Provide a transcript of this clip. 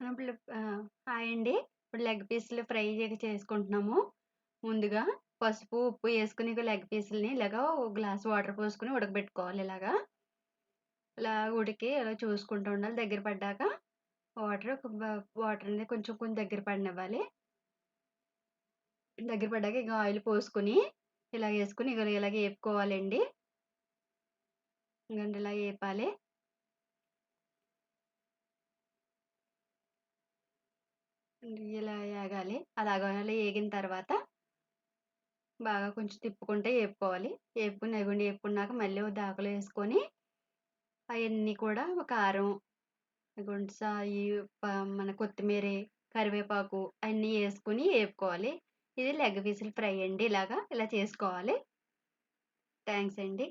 ఇప్పుడు హాయ్ అండి. ఇప్పుడు లెగ్ పీసులు ఫ్రై చేసుకుంటున్నాము. ముందుగా పసుపు, ఉప్పు యేసుకొని లెగ్ పీసులని ఇలాగా ఒక గ్లాస్ వాటర్ పోసుకొని ఉడకబెట్టుకోవాలి ఇలాగా. ఇలా ఉడికి ఇలా చూసుకుంటూ ఉండాలి. దగ్గర పడ్డాక వాటర్ ఒక బ వాటర్ అనేది కొంచెం కొంచెం దగ్గర పడనివ్వాలి. దగ్గర పడ్డాక ఇక ఆయిల్ పోసుకొని ఇలాగేసుకొని ఇలాగ ఏపుకోవాలండి. ఇగోండి ఇలా ఏపాలి. ఇలా ఏగాలి. అలాగా ఏగిన తర్వాత బాగా కొంచెం తిప్పుకుంటే ఏపుకోవాలి. ఇగోండి ఏపుకున్నాక మళ్ళీ ఓ దాకలో యేసుకొని అయన్నీ కూడా కారం, ఇగోండి ఈ మన కొత్తిమీరి, కరివేపాకు అన్నీ యేసుకొని ఏపుకోవాలి. ఇది లెగ్ పీసులు ఫ్రై అండి. ఇలా చేసుకోవాలి. థాంక్స్ అండి.